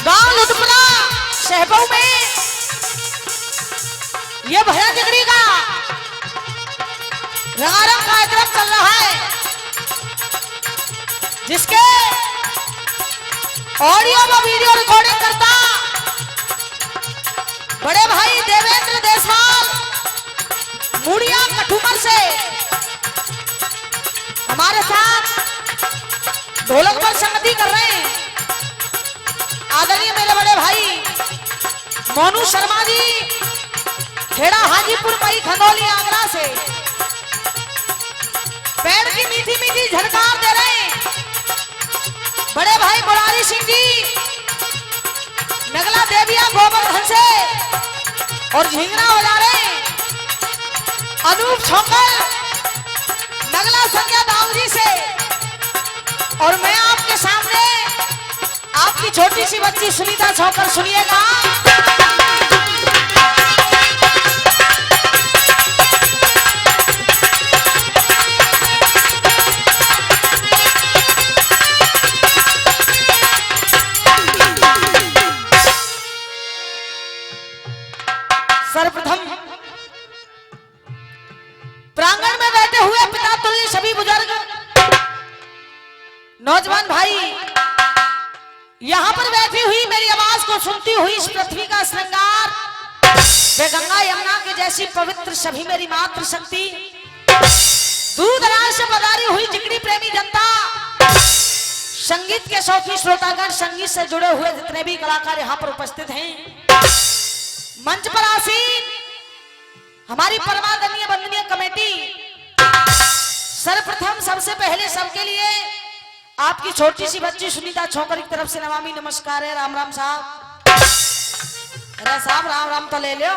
गांव लुधपला शहबों में ये भैया जिगरी का रंगारंग कार्यक्रम चल रहा है, जिसके ऑडियो व वीडियो रिकॉर्डिंग करता बड़े भाई देवेंद्र देसवाल मुड़िया कठुमर से हमारे साथ ढोलक पर संगति कर रहे हैं आदरणीय मेरे बड़े भाई मोनू शर्मा जी, खेड़ा हाजीपुर मई खंडोली आगरा से पैर की मीठी मीठी झनकार दे रहे हैं बड़े भाई बुरारी सिंह जी, नगला देविया गोवर्धन से और झिंगना बजा रहे हैं अनूप छोकर नगला संज्ञा दाऊजी से। और मैं आपके सामने आपकी छोटी सी बच्ची सुनीता छोकर, सुनिएगा। सर्वप्रथम प्रांगण में बैठे हुए पिता तुल्य सभी बुजुर्ग नौजवान भाई, यहां पर बैठी हुई मेरी आवाज को सुनती हुई इस पृथ्वी का श्रृंगार वे गंगा यमुना के जैसी पवित्र सभी मेरी मातृ शक्ति, दूर दराज से पधारी हुई जिगरी प्रेमी जनता, संगीत के शौकीन श्रोतागण, संगीत से जुड़े हुए जितने भी कलाकार यहां पर उपस्थित हैं, मंच पर आसीन हमारी परमादरणीय वंदनीय कमेटी, सर्वप्रथम सबसे पहले सबके लिए आपकी छोटी सी बच्ची सुनीता छोकर की तरफ से नमामि नमस्कार है। राम राम साहब। अरे साहब राम राम तो ले लो।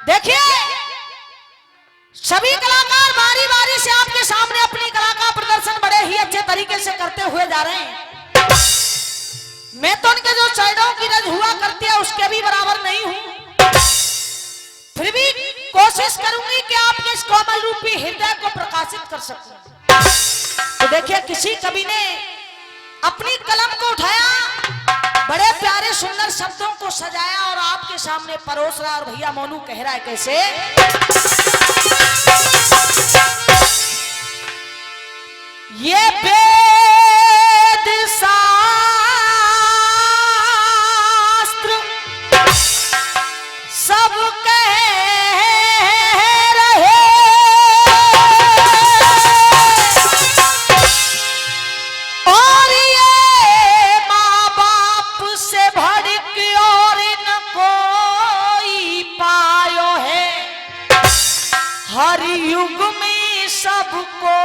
देखिए सभी कलाकार बारी बारी से आपके सामने अपनी कला का प्रदर्शन बड़े ही अच्छे तरीके से करते हुए जा रहे हैं। मैं तो उनके जो चरणों की रज हुआ करती है उसके भी बराबर नहीं हूं, फिर भी कोशिश करूंगी कि आपके इस कोमल रूपी हृदय को प्रकाशित कर सकूं। तो देखिए किसी कवि ने अपनी कलम को उठाया, बड़े प्यारे सुंदर शब्दों को सजाया और आपके सामने परोस रहा। और भैया मोनू कह रहा है कैसे, ये वेद शास्त्र सब कह रहे और ये माँ बाप से बढ़ के और न कोई पायो है, हर युग में सबको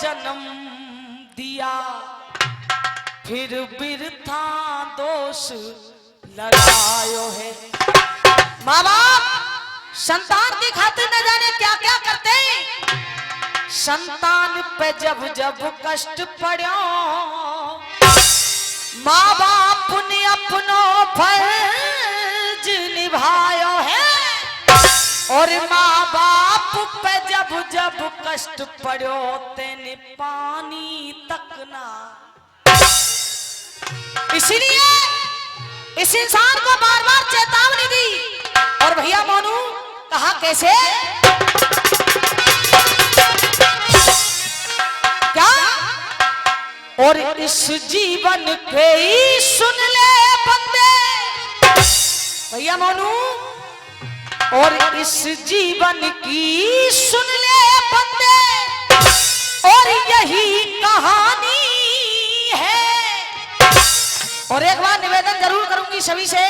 जन्म दिया फिर बिरथा दोष लगायो है। माँ बाप संतान की खातिर न जाने क्या क्या करते हैं, संतान पे जब जब कष्ट पड़ो माँ बाप ने अपनो फर्ज निभायो है, और माँ बाप पे जब जब कष्ट पड़ो तेने पानी तक ना। इसीलिए इस इंसान को बार बार चेतावनी दी। और भैया मोनू कहा कैसे, क्या और इस जीवन के ही सुन ले बंदे, भैया मोनू और इस जीवन की सुन ले बंदे, और यही कहानी है। और एक बार निवेदन जरूर करूंगी सभी से,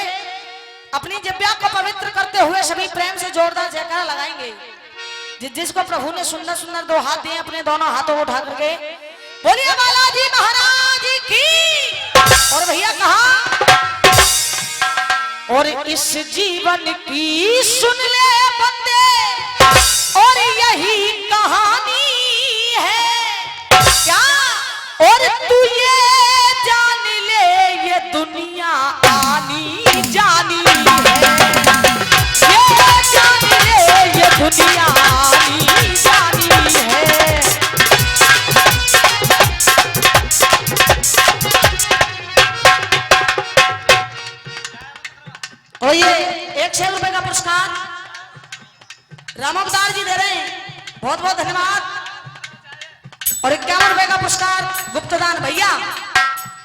अपनी जिब्या को पवित्र करते हुए सभी प्रेम से जोरदार जयकारा लगाएंगे। जिसको प्रभु ने सुंदर सुंदर दो हाथ दिए, अपने दोनों हाथों को उठा करके बोलिए बालाजी महाराज की। और भैया कहा और इस जीवन की सुन ले बंदे, और यही कहानी है। क्या और तू ये जान ले ये दुनिया आनी जानी है, ये जान ले ये दुनिया आनी जानी है। और ये 100 रुपए का पुरस्कार राम अवतार जी दे रहे हैं, बहुत बहुत धन्यवाद। और 51 रुपए का पुरस्कार गुप्तदान भैया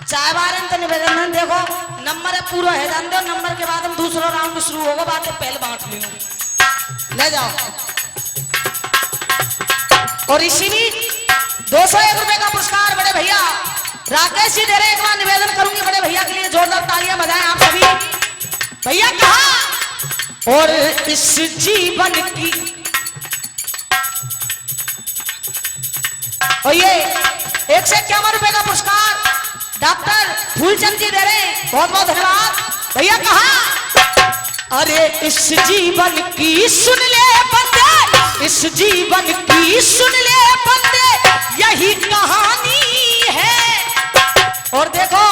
चाय बारन तो निवेदन देखो नंबर है पूरा है जान दो, नंबर के बाद हम दूसरा राउंड शुरू होगा, बातें पहले बांट ली ले जाओ। और इसी भी 201 रुपए का पुरस्कार बड़े भैया राकेश जी दे रहे, एक बार निवेदन करूंगी बड़े भैया के लिए जोरदार तालियां बजाएं आप सभी। भैया कहा और इस जीवन की, और ये 151 रुपए का पुरस्कार डॉक्टर फूलचंद जी दे रहे, बहुत बहुत धन्यवाद। भैया कहा अरे इस जीवन की सुन ले बंदे, इस जीवन की सुन ले बंदे, यही कहानी है। और देखो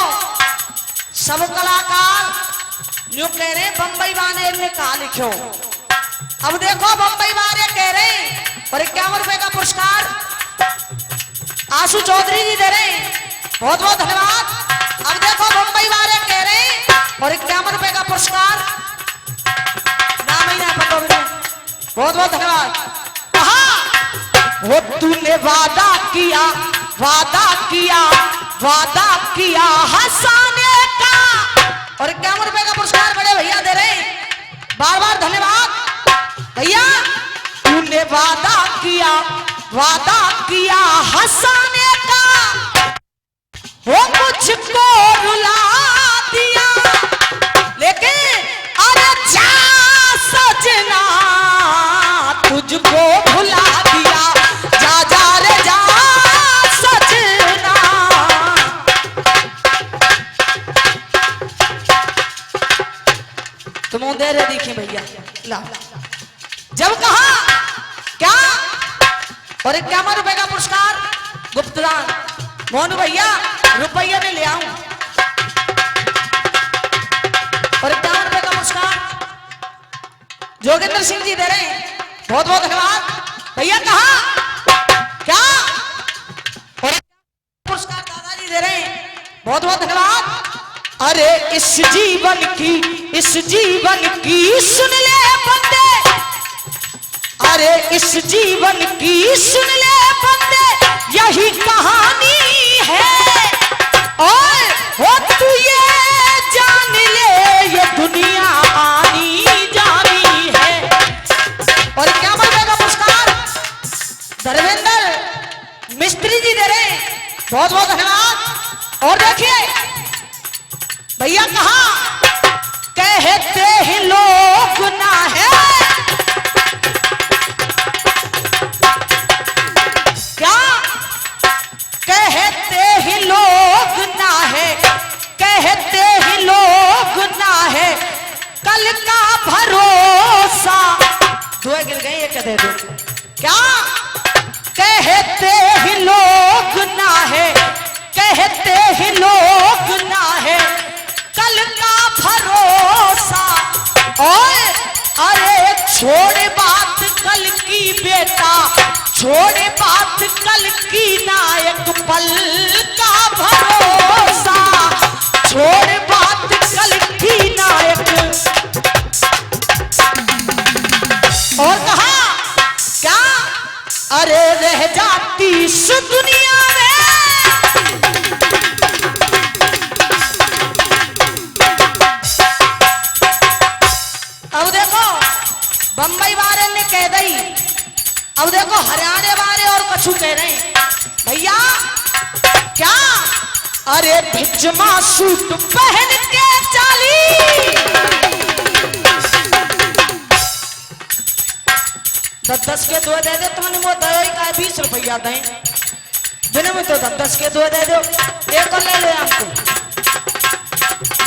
सब कलाकार जो कह रहे बंबई वाले ने कहा लिखो, अब देखो बंबई वाले कह रहे और 51 रुपए का पुरस्कार आशु चौधरी जी दे रहे, बहुत बहुत धन्यवाद। अब देखो बंबई वाले कह रहे और 51 रुपए का पुरस्कार नाम ही ना पता मुझे, बहुत बहुत धन्यवाद। कहा वो तूने वादा किया, वादा किया, वादा किया हंसाने का, और 51 रुपए का पुरस्कार बड़े भैया दे रहे, बार बार धन्यवाद भैया। तूने वादा किया, वादा किया हंसाने का, वो मुझको रुला दिया, लेकिन अरे जा सजना तुझको भुला दिया, जा जा रे जा सजना। तुम दे रहे देखिए भैया ला, जब कहा क्या और 51 रुपए का पुरस्कार गुप्तदान मोनू भैया रुपया में ले आऊं, और 51 रुपए का पुरस्कार जोगिंदर सिंह जी दे रहे, बहुत बहुत धन्यवाद। भैया कहा क्या और पुरस्कार दादाजी दे रहे, बहुत बहुत धन्यवाद। अरे इस जीवन की, इस जीवन की सुन ले बंदे, अरे इस जीवन की सुन ले बंदे, यही कहानी है। और वो तू ये जान ले ये दुनिया आनी जानी है। और क्या बोलने का पुरस्कार धर्मेंद्र मिस्त्री जी दे रहे, बहुत बहुत धन्यवाद। और देखिए भैया कहा कहते हैं लोग ना है, क्या कहते हैं लोग ना है, कहते हैं लोग ना है, कल का भरोसा। दो गिर गए ये कह दे दो, क्या कहते हैं लोग ना है, कहते हैं लोग ना है, कल का भरोसा। और अरे छोड़ बात कल की बेटा, छोड़ बात कल की ना, एक पल का भरोसा, छोड़ बात कल की ना एक। और कहा क्या अरे रह जाती इस दुनिया में, अब देखो बंबई वाले ने कह दी, अब देखो हरियाणा वाले और कछु कह रहे हैं। भैया क्या अरे भिजमा सूट पहन के चाली, 10 के 2 दे दे तुमने, वो दवाई का 20 रुपया दें दिन में, तो 10 के 2 दे दो, एक और ले लो आपको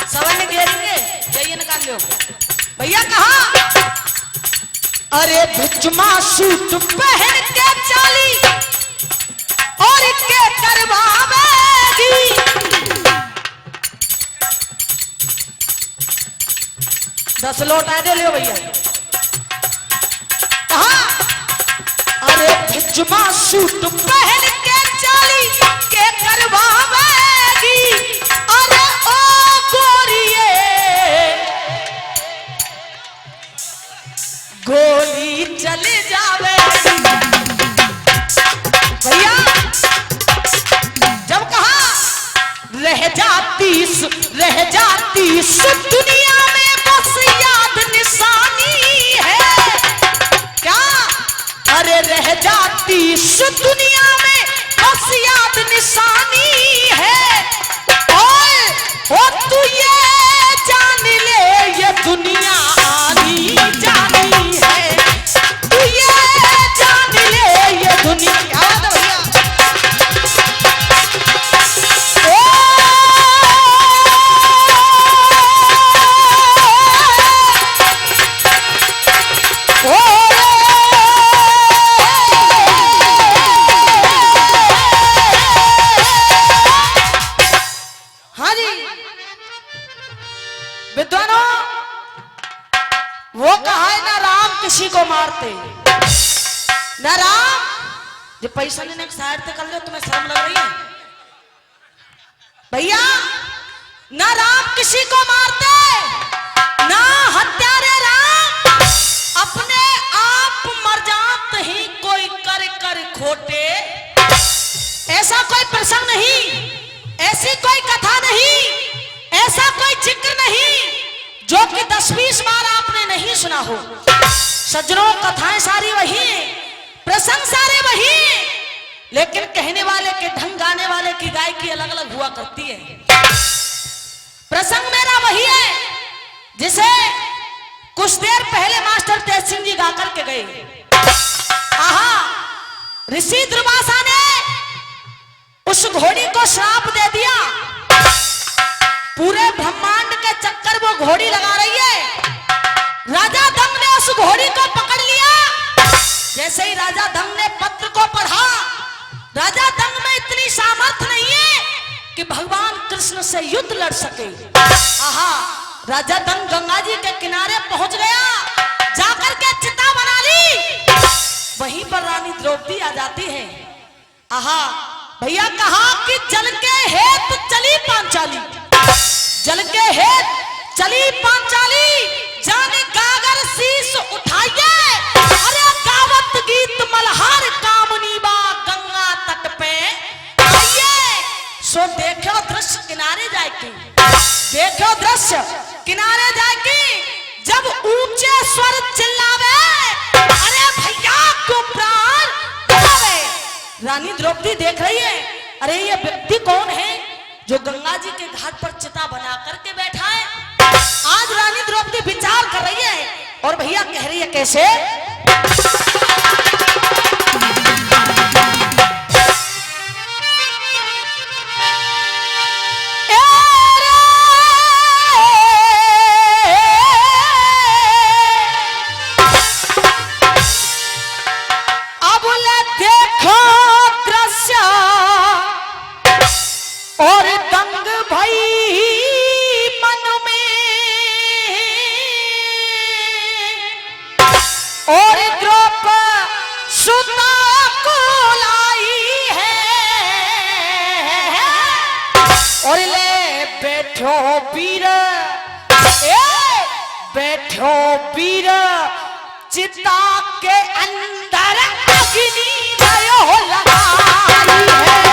सवाल में घेरेंगे, जाइए निकाल लो। भैया कहा अरे भिजमा सूट पहन के चाली और के करवावेगी, 10 लौट आए दे लियो भैया। कहा अरे भिजमा सूट पहन के चाली के करवावेगी, अरे ओ गोरिये तीस रह जाती इस दुनिया में बस याद निशानी है। क्या? अरे रह जाती इस दुनिया में बस याद निशानी है। और तू ये जान ले ये दुनिया आनी जानी है। तू ये जान ले ये दुनिया भैया। हाँ जी विद्वानों, वो कहा है ना राम किसी को मारते ना राम। जो पैसा लेने के साइड से कर लो, तुम्हें शर्म लग रही है भैया? ना राम किसी को मारते ना हत्यारे राम, अपने आप मर जाते ही कोई कर कर खोटे। ऐसा कोई प्रसंग नहीं, ऐसी कोई कथा नहीं, ऐसा कोई जिक्र नहीं जो कि 10-20 बार आपने नहीं सुना हो। सज्जनों, कथाएं सारी वही हैं, प्रसंग सारे वही हैं, लेकिन कहने वाले के ढंग, गाने वाले की गायकी अलग अलग हुआ करती है। प्रसंग मेरा वही है जिसे कुछ देर पहले मास्टर तेज सिंह जी गा करके गए। आहा, ऋषि दुर्वासा ने उस घोड़ी को श्राप दे दिया। पूरे ब्रह्मांड के चक्कर वो घोड़ी लगा रही है। राजा दंग ने उस घोड़ी को पकड़ लिया। जैसे ही राजा दंग ने पत्र को पढ़ा, राजा दंग में इतनी सामर्थ्य नहीं है कि भगवान कृष्ण से युद्ध लड़ सके। आहा, राजा दंग गंगा जी के किनारे पहुंच गया, जाकर के चिता बना ली। वहीं पर रानी द्रौपदी आ जाती है। आहा भैया, कहा कि जल के हेत चली पांचाली, जल के हेत चली पांचाली, जाने गागर शीश उठाइए। अरे गावत गीत मल्हार कामनी बा गंगा तट पे आइए। सो देखो दृश्य किनारे जाके, देखो दृश्य किनारे जाके, जब ऊंचे स्वर चिल्लावे, अरे भैया को प्राण बचावे। रानी द्रौपदी देख रही है, अरे ये व्यक्ति कौन है जो गंगा जी के घाट पर चिता बना करके बैठा है। आज रानी द्रौपदी विचार कर रही है और भैया कह रही है कैसे? और दंग भई मन में, और द्रौपदी सुता को लाई है। और ले बैठो वीर, बैठो वीर, चिता के अंदर अग्नि भयो लगाई है।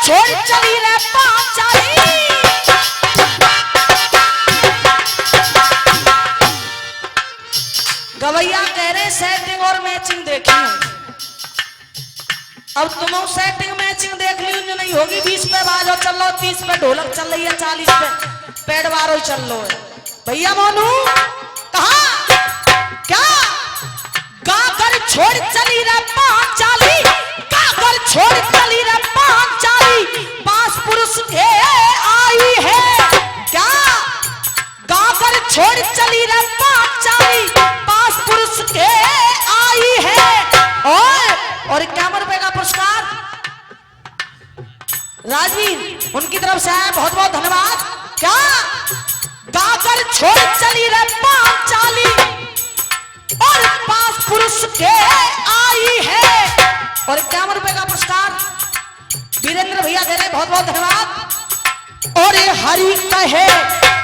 छोड़ चली रे पांचाली, गवैया कह रहे सेटिंग और मैचिंग देखी हूं। अब तुम सेटिंग मैचिंग देख ली नहीं होगी। 20 पे बाजो चल लो, 30 पे ढोलक चल रही है, 40 पे पेड़वारो चल लो है। भैया मोनू कहा क्या? गाकर छोड़ चली रे पांचाली, गाकर छोड़ चली रे पांचाली, पांच पुरुष के आई है। क्या? गाकर छोड़ चली रे पांचाली, पांच पुरुष के आई है। और 51 रुपए का पुरस्कार राजवीर उनकी तरफ से आया, बहुत बहुत धन्यवाद। क्या? गाकर छोड़ चली रे पांचाली और 5 पुरुष के आई है। और 51 रुपए का पुरस्कार वीरेंद्र भैया दे रहे, बहुत बहुत धन्यवाद। और हरि कहे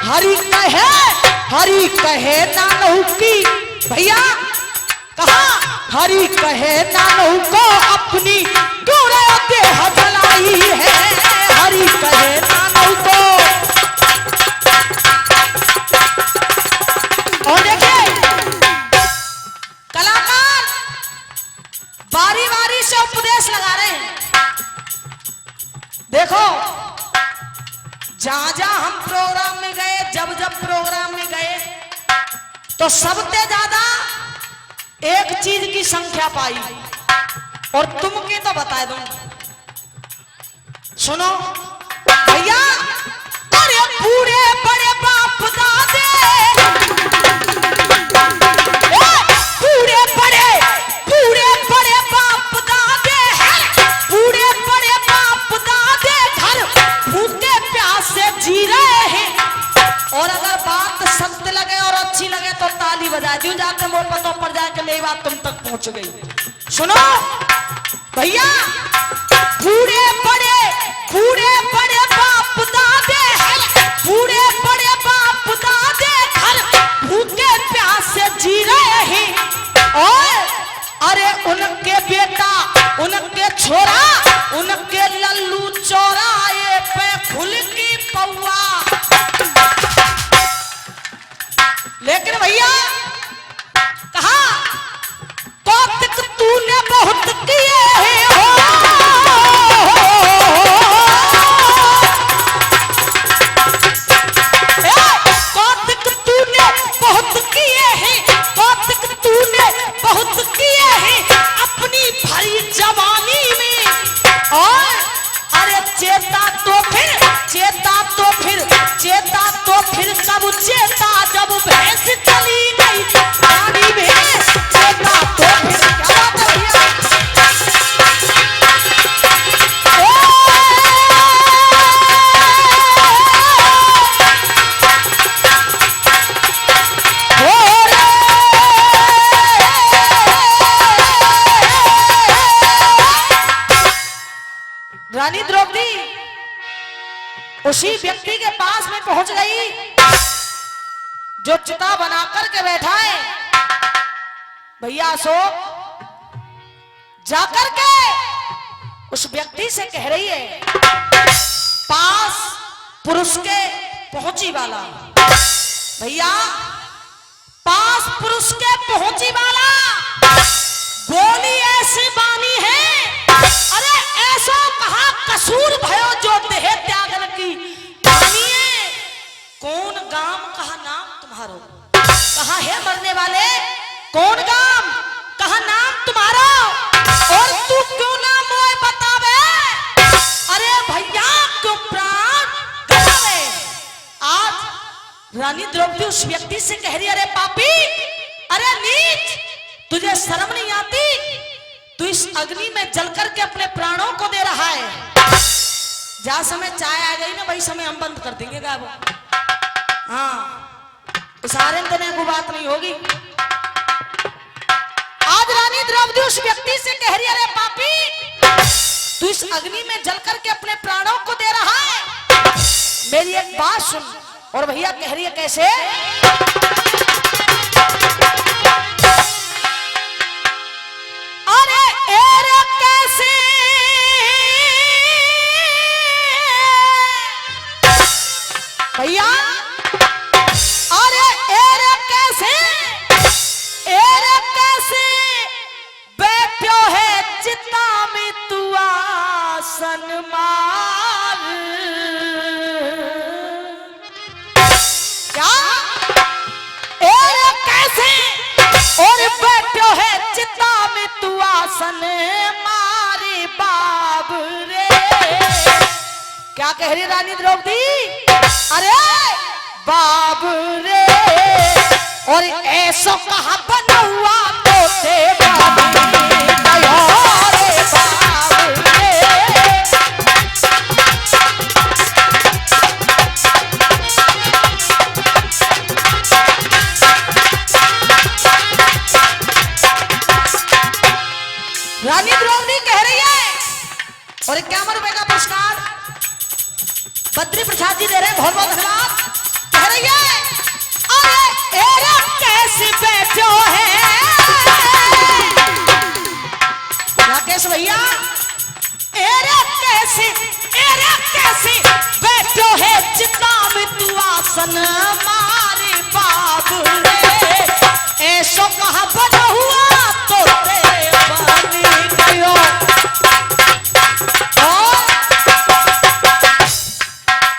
हरि कहे हरि कहे नानहु की भैया कहा हरि कहे नानहु को अपनी दूरे देह जलाई है हरि कहे नानहु को। और देखिए कलाकार बारी बारी से उपदेश लगा रहे हैं। देखो जहां जहां हम प्रोग्राम में गए जब जब प्रोग्राम में गए तो सबसे ज्यादा एक चीज की संख्या पाई और तुमके तो बता दूं। सुनो भैया अरे पूरे बड़े बाप दादे पूरे बड़े बाप दादे पूरे बड़े बाप दादे घर भूखे प्यासे जी रहे हैं। और अगर बात सत्य लगे और अच्छी लगे तो ताली बजा दूं जाके मोर पतों पर जाके मेरी बात तुम तक पहुंच गई। सुनो भैया पूरे बड़े बाप दादे पूरे बड़े बाप दादे घर भूखे प्यासे जी रहे हैं। और अरे उनके बेटा उनके छोरा उनके लल्लू चौराहे पे खुल की पौआ। लेकिन भैया कहा कौतुक तूने बहुत किए हैं हो कौतुक तूने बहुत किए हैं कौतुक तूने बहुत किए हैं अपनी भरी जवानी में। और अरे चेता तो फिर कब चेता जब भैंस चली गई पानी में चेता तो फिर क्या बात है भैया। रानी द्रौपदी उसी व्यक्ति के पास में पहुंच गई जो चिता बना करके बैठा है। भैया अशोक जाकर के उस व्यक्ति से कह रही है पास पुरुष के पहुंची वाला भैया पास पुरुष के पहुंची वाला बोली ऐसी बानी है अरे ऐसा कहा कसूर भयो जो देह त्यागन की मानिए कौन गाम कहा नाम तुम्हारो कहा है मरने वाले कौन गाम कहा नाम तुम्हारा और तू क्यों ना मोए बतावे अरे भैया क्यों प्राण गवावे। आज रानी द्रौपदी उस व्यक्ति से कह रही अरे पापी अरे नीच तुझे शर्म नहीं आती तू इस अग्नि में जल करके अपने प्राणों को दे रहा है। जहां समय चाय आ गई ना वही समय हम बंद कर देंगे गाबो। हाँ इशारे देने को बात नहीं होगी। आज रानी द्रौपदी उस व्यक्ति से कह रही अरे पापी तू इस अग्नि में जल करके अपने प्राणों को दे रहा है। मेरी एक बात सुन। और भैया कह रही है कैसे भैया अरे एरे कैसे बैठो है चिता में तू आसन मार क्या एरे कैसे और बैठो है चिता में तू आसन मारे बाब रे। क्या कह रही रानी द्रौपदी अरे बाब रे और ऐसा कहा बनवा तो रे बाब रे। रानी द्रौपदी कह रही है और 51 रुपए का पुरस्कार बद्री प्रसाद मन मारे बाबू रे, ऐसो कहा बना हुआ तो ते बनी गयो।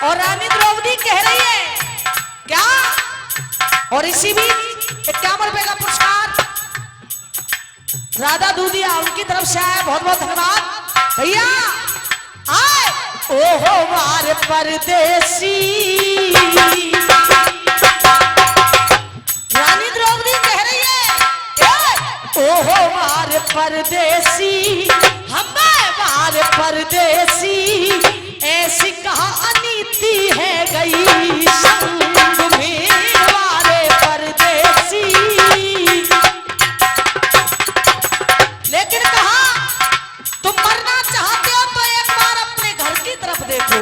और रानी द्रौपदी कह रही है क्या, और इसी बीच 51 रुपए का पुरस्कार राधा दूधिया उनकी तरफ से आया, बहुत बहुत धन्यवाद भैया। आए ओहो वार परदेसी, रानी द्रौपदी कह रही है ओहो वार परदेसी, हम वार परदेसी, ऐसी कहा अनीति है गई संग में वारे परदेसी। लेकिन कहा तुम मरना चाहते हो तो एक बार अपने घर की तरफ देखो।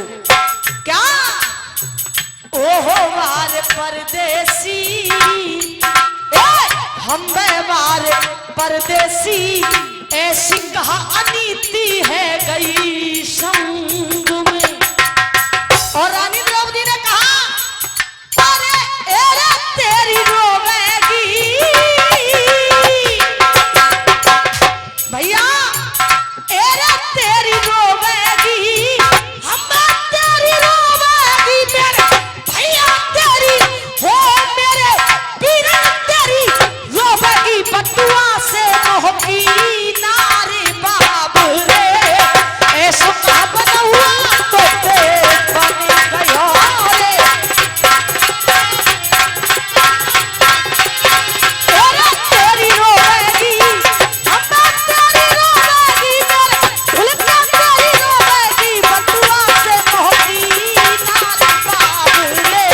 क्या ओहो वार परदेसी, हम वार परदेसी, ऐसी कहा अनीति है गई संग में। और रानी द्रौपदी ने कहा अरे एरे तेरी रोवेगी भैया, एरे तेरी रोवेगी, हम तेरी रोवेगी मेरे भैया, तेरी हो मेरे बिना तेरी रोवेगी, बटुआ से मोहकी नारी बाबू रे, ऐसो का बना हुआ तो ते बनी गयो रे। एरे तेरी रोवेगी, हम तेरी रोवेगी मेरे भुलका तेरी रोवेगी, बटुआ से मोहकी नारी बाबू रे।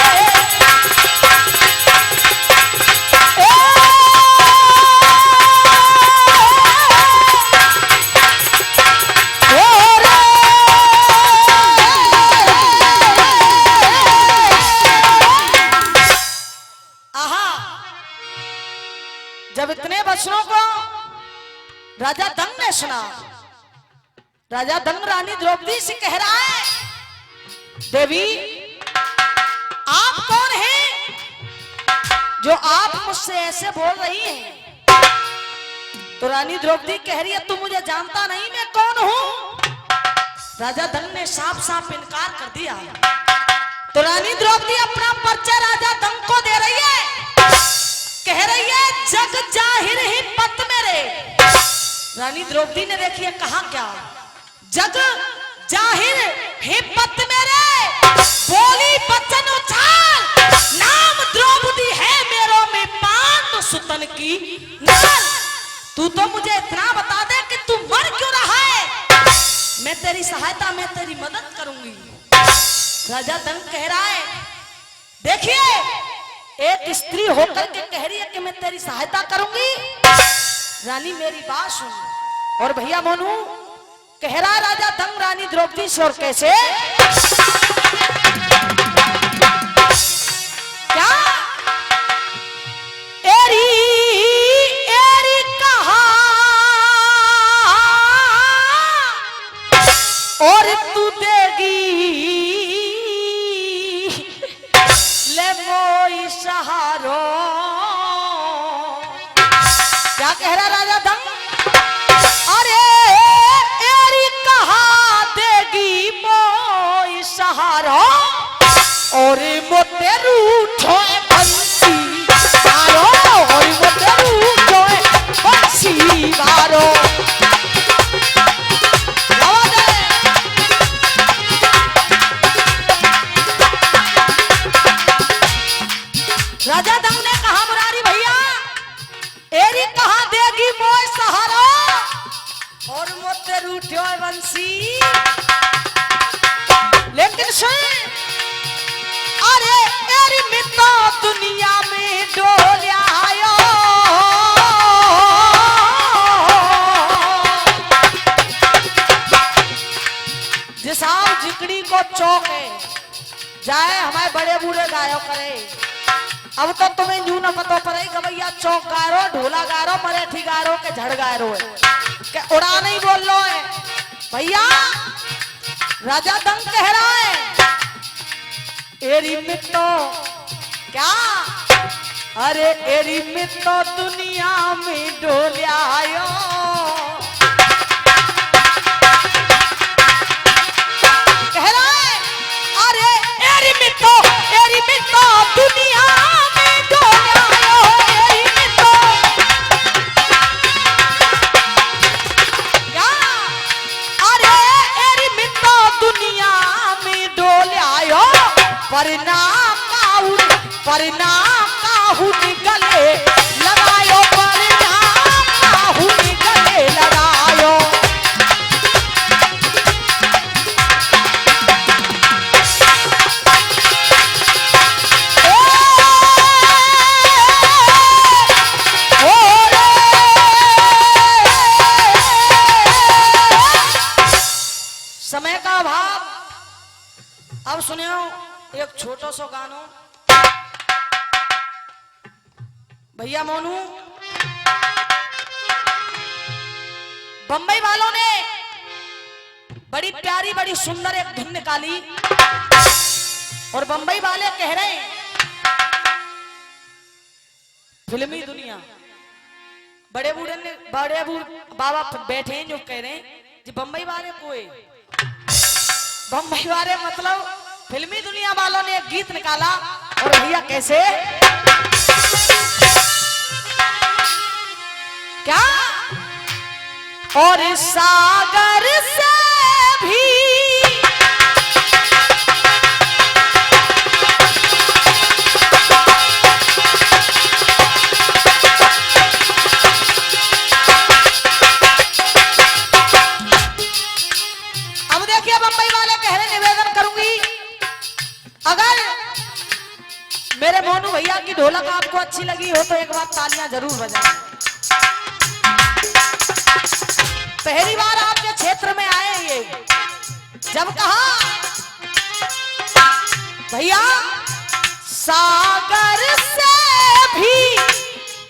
जब इतने वचनों को राजा दंग ने सुना, राजा दंग रानी द्रौपदी से कह रहा है देवी आप कौन हैं जो आप मुझसे ऐसे बोल रही हैं। तो रानी द्रौपदी कह रही है तू मुझे जानता नहीं मैं कौन हूं। राजा दंग ने साफ साफ इनकार कर दिया। तो रानी द्रौपदी अपना परिचय राजा दंग को दे रही है, कह रही है जग जाहिर ही पत मेरे। रानी द्रौपदी ने देखिए कहा क्या, जग जाहिर ही पत मेरे, बोली बचन उछाल, नाम द्रौपदी है मेरो में पांडु सुतन की नाल। तू तो मुझे इतना बता दे कि तू मर क्यों रहा है, मैं तेरी सहायता में तेरी मदद करूंगी। राजा दंग कह रहा है देखिए एक स्त्री होकर के कह रही है कि मैं तेरी सहायता करूंगी। रानी मेरी बात सुन। और भैया मोनू कह रहा राजा दंग रानी द्रौपदी से, और कैसे क्या एरी एरी कहा और तू देगी ले मोई सहारो। क्या कह रहा राजा दंग, अरे एरी कहा देगी मोई सहारो और मोते रूठो बंसी बारो, और मोते रूठो बंसी बारो। राजा दंग ने कहा मुरारी भैया एरी कहा देगी मोय सहारा और मोते रूठो बंसी। लेकिन सुन, अरे एरी मितो दुनिया में डोल्या आयो, जिसाव जिकड़ी को चौके जाए हमारे बड़े बूढ़े गायो करे। अब तो तुम्हें यूं न पता पड़े भैया चौक गारो ढोला गारो मराठी गारो के झड़ गारो है के उड़ा नहीं बोल लो है भैया। राजा दंग कह रहा है एरी मिट्टो क्या अरे एरी में तो दुनिया में डोलियायो कह रहा है अरे एरी में तो दुनिया में डोलियायो एरी में तो क्या अरे एरी में तो दुनिया में डोलियायो परना काहुन गले लगायो परिणाम काहुन गले लगायो समय का अभाव। अब सुनियो एक छोटा सा गाना भैया मोनू बंबई वालों ने बड़ी प्यारी बड़ी सुंदर एक धुन निकाली और बंबई वाले कह रहे हैं फिल्मी दुनिया बड़े बाबा बैठे हैं जो कह रहे हैं जी बंबई वाले कोई बंबई वाले मतलब फिल्मी दुनिया वालों ने एक गीत निकाला और भैया कैसे क्या और सागर से भी अब देखिए बंबई वाले कह रहे निवेदन करूंगी अगर मेरे मोनू भैया की ढोलक आपको अच्छी लगी हो तो एक बार तालियां जरूर बजाएं। पहली बार आपके क्षेत्र में आए ये जब कहा भैया सागर से भी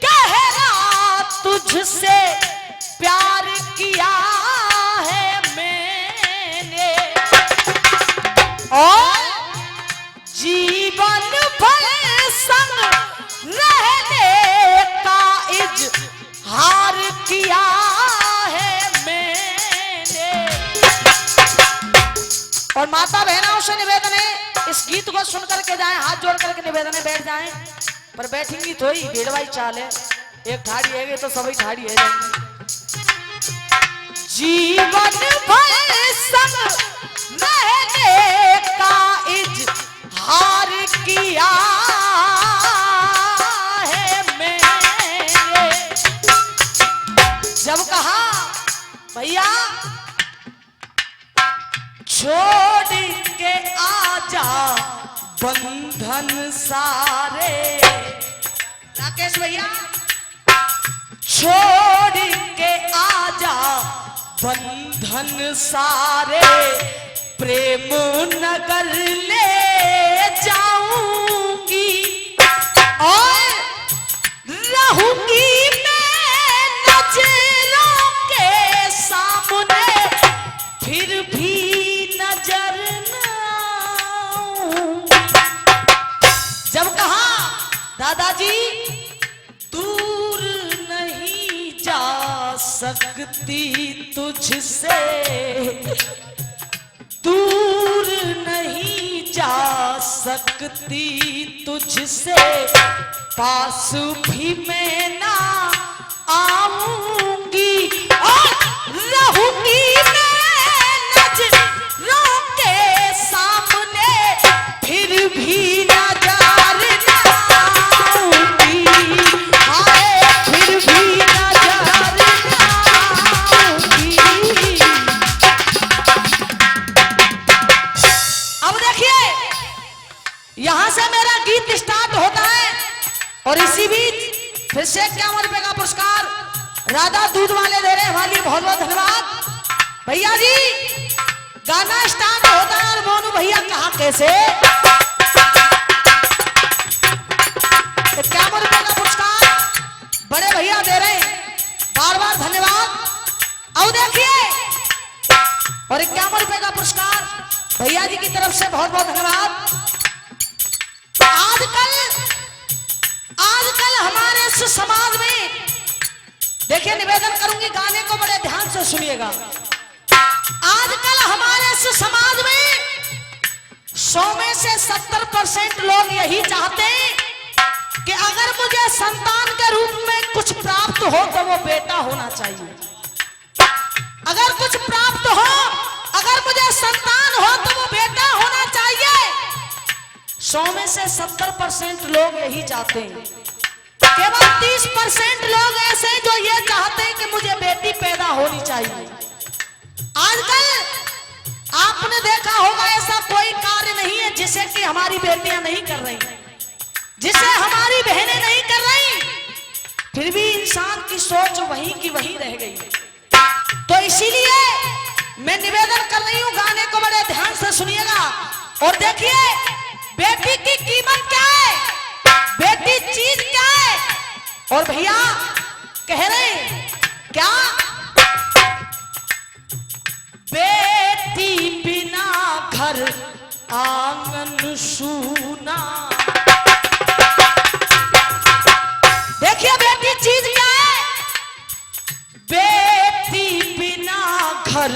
गहरा तुझसे प्यार किया है मैंने और जीवन भर संग रहने का इजहार किया और माता बहनों से निवेदन है इस गीत को सुन करके जाएं हाथ जोड़ करके निवेदन है बैठ जाएं पर बैठेंगी तो ही डेढ़वाई चाल है एक ठाड़ी है तो सभी ठाड़ी है जीवन भर संग रहने का इजहार किया है मैंने जब कहा भैया छोड़ के आजा बंधन सारे राकेश भैया छोड़ के आजा बंधन सारे प्रेम नगर ले जाऊंगी और रहूंगी मैं नजरों के सामने फिर भी नजर जब कहा दादाजी दूर नहीं जा सकती तुझसे दूर नहीं जा सकती तुझसे पास भी मैं ना आऊंगी और रहूंगी फिर भी नजर ना आऊंगी हाय फिर भी नजर ना आऊंगी। अब देखिए यहां से मेरा गीत स्टार्ट होता है और इसी बीच फिर से 51 रुपए का पुरस्कार राधा दूध वाले दे रहे वाली बहुत बहुत धन्यवाद भैया जी। गाना स्टार्ट होता है और मोनू भैया कहा कैसे 51 रुपए का पुरस्कार बड़े भैया दे रहे हैं बार बार धन्यवाद। अब देखिए और 51 रुपए का पुरस्कार भैया जी की तरफ से बहुत बहुत धन्यवाद। आजकल देखिए निवेदन करूंगी, गाने को बड़े ध्यान से सुनिएगा। आजकल हमारे इस समाज में 100 में से 70% लोग यही चाहते हैं कि अगर मुझे संतान के रूप में कुछ प्राप्त हो तो वो बेटा होना चाहिए। अगर कुछ प्राप्त हो, अगर मुझे संतान हो तो वो बेटा होना चाहिए। 100 में से 70% लोग यही चाहते हैं। केवल 30% लोग ऐसे हैं जो ये चाहते हैं कि मुझे बेटी पैदा होनी चाहिए। आजकल आपने देखा होगा ऐसा कोई कार्य नहीं है जिसे कि हमारी बेटियां नहीं कर रही, जिसे हमारी बहनें नहीं कर रही, फिर भी इंसान की सोच वही की वही रह गई। तो इसीलिए मैं निवेदन कर रही हूं, गाने को बड़े ध्यान से सुनिएगा और देखिए बेटी की कीमत क्या है, बेटी चीज क्या है। और भैया कह रहे क्या, बेटी बिना घर आंगन सूना। देखिए बेटी चीज क्या है, बेटी बिना घर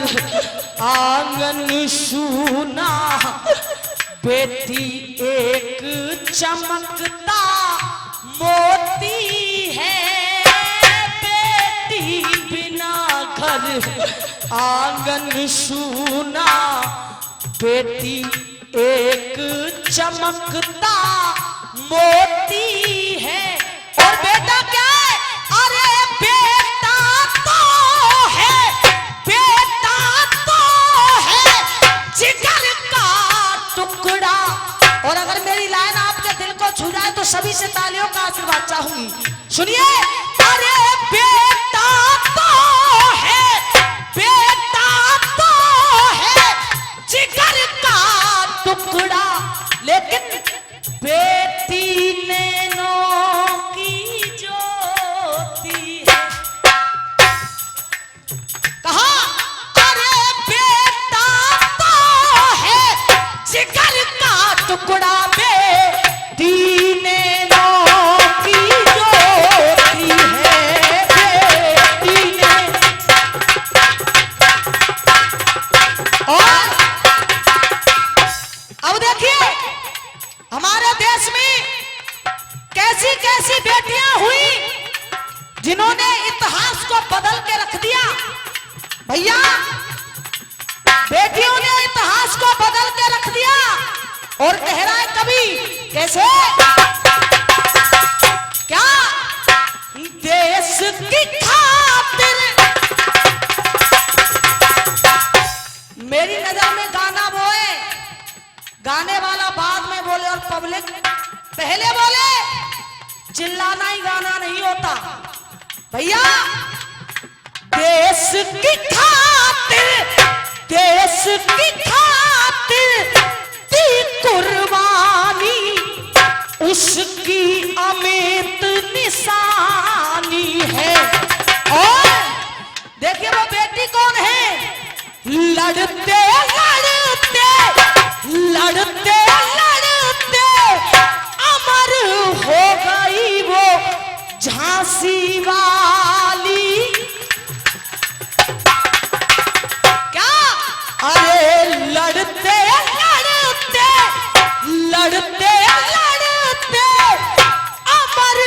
आंगन सूना, बेटी एक चमकता मोती है, बेटी बिना घर आंगन सूना, बेटी एक चमकता मोती है। और बेटा क्या है, अरे बेटा तो है, बेटा तो है जिगर का टुकड़ा। और अगर मेरी लाइन आपके दिल को छू जाए तो सभी से तालियों का आशीर्वाद चाहूंगी। सुनिए, अरे बेटा तो है, बेटा तो है जिगर का टुकड़ा, लेकिन बेटी नैनों की ज्योति है। कहा, अरे बेटा तो है जिगर का टुकड़ा, बेटी नैनों की ज्योति है, बेटी ने। और अब देखिए हमारे देश में कैसी कैसी बेटियां हुई जिन्होंने इतिहास को बदल के रख दिया। भैया बेटियों ने इतिहास को बदल के रख दिया। और कह रहा है कभी कैसे, क्या देश की खातिर। मेरी नजर में गाना वो है, गाने वाला बाद में बोले और पब्लिक पहले बोले, चिल्लाना ही गाना नहीं होता। भैया देश की खातिर, देश की खातिर दी कुर्बानी, उसकी अमित निशानी है। और देखिए वो बेटी कौन है, लड़ते लड़ते लड़ते लड़ते अमर हो गई वो झांसी वाली। क्या, अरे लड़ते लड़ते लड़ते लड़ते अमर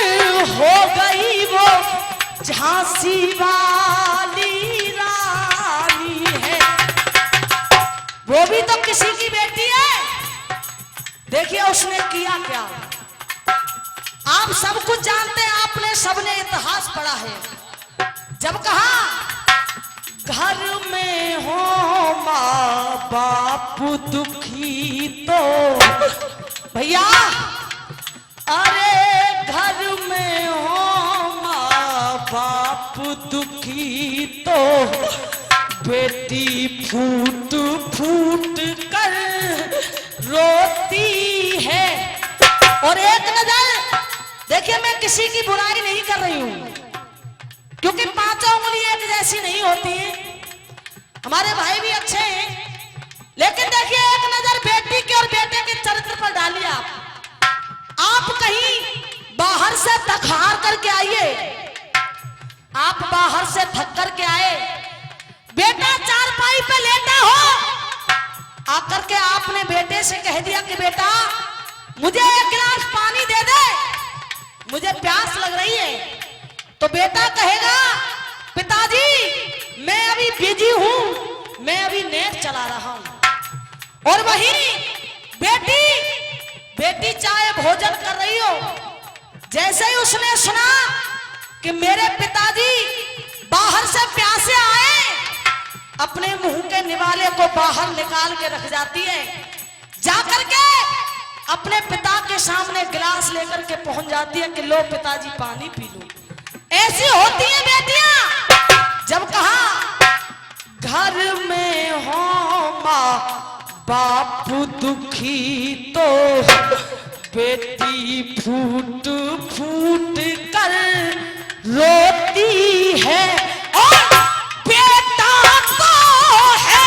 हो गई वो झांसी वाली रानी है। वो भी तो किसी की बेटी है। देखिए उसने किया क्या, आप सब कुछ जानते हैं, आपने सबने इतिहास पढ़ा है। जब कहा घर में हो माँ बाप दुखी तो, भैया अरे घर में हो माँ बाप दुखी तो, बेटी फूट फूट कर रोती है। और एक नजर देखिए, मैं किसी की बुराई नहीं कर रही हूं, क्योंकि पांचों उंगली एक जैसी नहीं होती है। हमारे भाई भी अच्छे हैं, लेकिन देखिए एक नजर बेटी के और बेटे के चरित्र पर डालिए। आप कहीं बाहर से तखार करके आइए, आप बाहर से थक कर के आए, बेटा चारपाई पे लेटा हो। आकर के आपने बेटे से कह दिया कि बेटा मुझे एक गिलास पानी दे दे, मुझे प्यास लग रही है। तो बेटा कहेगा पिताजी मैं अभी बिजी हूं, मैं अभी नेट चला रहा हूं। और वहीं बेटी चाहे भोजन कर रही हो, जैसे ही उसने सुना कि मेरे पिताजी बाहर से प्यासे आए, अपने मुंह के निवाले को बाहर निकाल के रख जाती है, जाकर के अपने पिता के सामने गिलास लेकर के पहुंच जाती है कि लो पिताजी पानी पी लो। ऐसी होती है बेटियां। जब कहा घर में हो माँ बाप दुखी तो बेटी फूट फूट कर रोती है, और बेटा तो है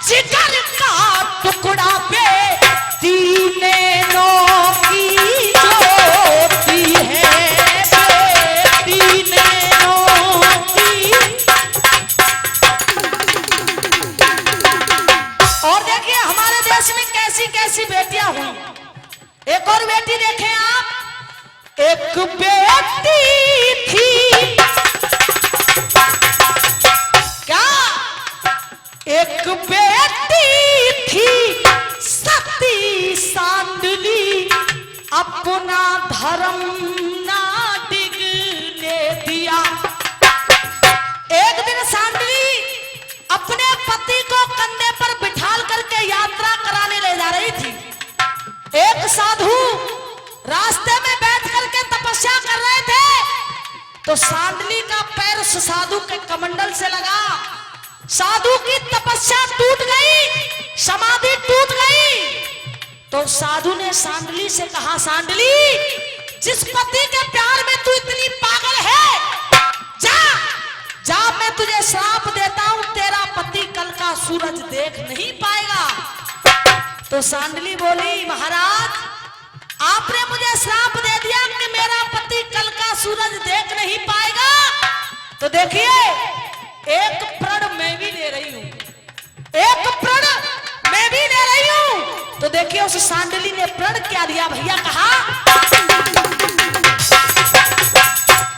जिगर का टुकड़ा, बेटी नैनों की ज्योति है, बेटी नैनों की। और देखिए हमारे देश में कैसी कैसी बेटियां हुई। एक और बेटी देखें आप। एक बेटी थी, क्या एक बेटी थी सती सांडली, अपना धर्म ना डिगने दिया। एक दिन सांडली अपने पति को कंधे पर बिठाल करके यात्रा कराने ले जा रही थी। एक साधु रास्ते में बैठ करके तपस्या कर रहे थे, तो सांडली का पैर उस साधु के कमंडल से लगा। साधु की तपस्या टूट गई, समाधि टूट गई। तो साधु ने सांडली से कहा, सांडली जिस पति के प्यार में तू इतनी पागल है, जा मैं तुझे श्राप देता हूं, तेरा पति कल का सूरज देख नहीं पाएगा। तो सांडली बोली, महाराज आपने मुझे श्राप दे दिया कि मेरा पति कल का सूरज देख नहीं पाएगा, तो देखिए एक प्रण मैं भी ले रही हूं, एक प्रण मैं भी ले रही हूं। तो देखिए उस सांडली ने प्रण क्या दिया भैया, कहा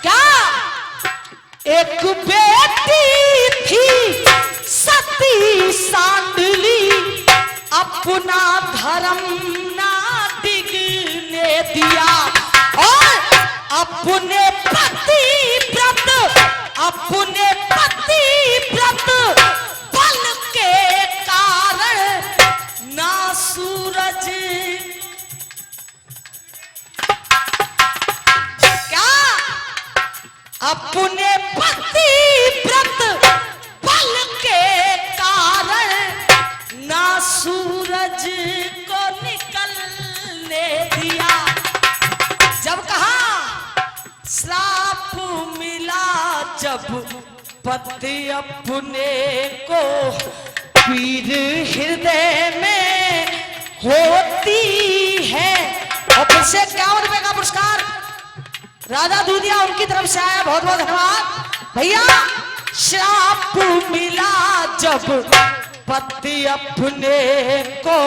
क्या एक बेटी थी सती सांडली, अपना धर्म ना डिगने दिया, और अपने पति व्रत बल के कारण ना सूरज, क्या अपने पति व्रत बल के कारण ना सूरज को निकलने दिया। जब कहा श्राप मिला जब पति अपने को, पीर हृदय में होती है। और फिर से 51 रुपए का पुरस्कार राधा दूधिया उनकी तरफ से आया, बहुत बहुत धन्यवाद भैया। श्राप मिला जब पति अपने को,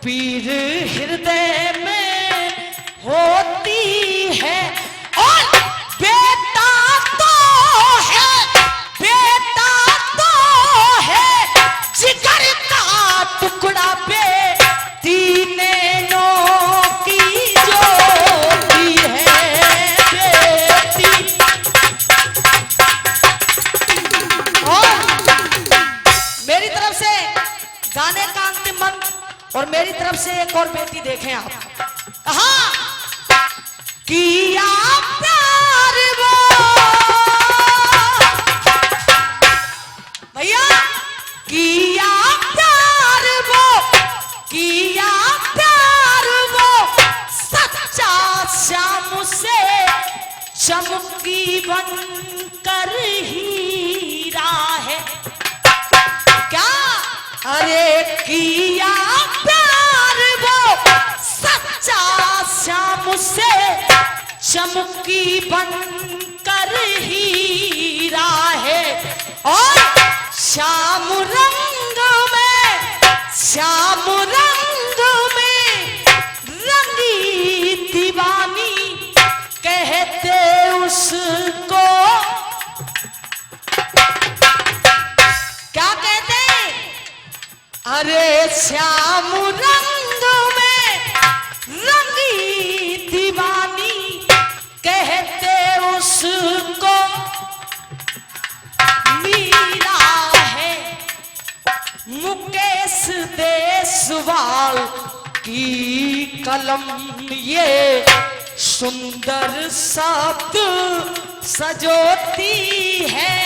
पीर हृदय में होती है, और बेटा तो है जिगर का टुकड़ा, बेटी नैनों की ज्योति है, बेटी। और मेरी तरफ से गाने का अंतिम मंत्र, और मेरी तरफ से एक और बेटी देखें आप। कहा किया प्यार वो भैया, किया प्यार वो सच्चा श्याम से, चमकी बन कर हीरा है। क्या अरे किया प्यार वो सच्चा श्याम से, चमक की बनकर हीरा है और श्याम रंग में रंगी दीवानी कहते उसको। क्या कहते? अरे श्याम रंग में रंगी दीवानी कहते उसको। मीरा है मुकेश देसवाल की कलम, ये सुंदर शब्द सजोती है।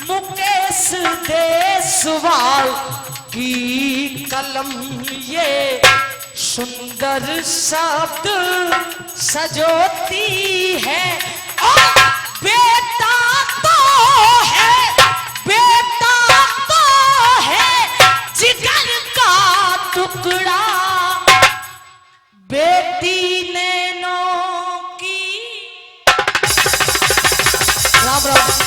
मुकेश देसवाल की कलम ये सुंदर शब्द सजोती है। और बेटा तो है जिगर का टुकड़ा, बेटी नैनों की। राम राम।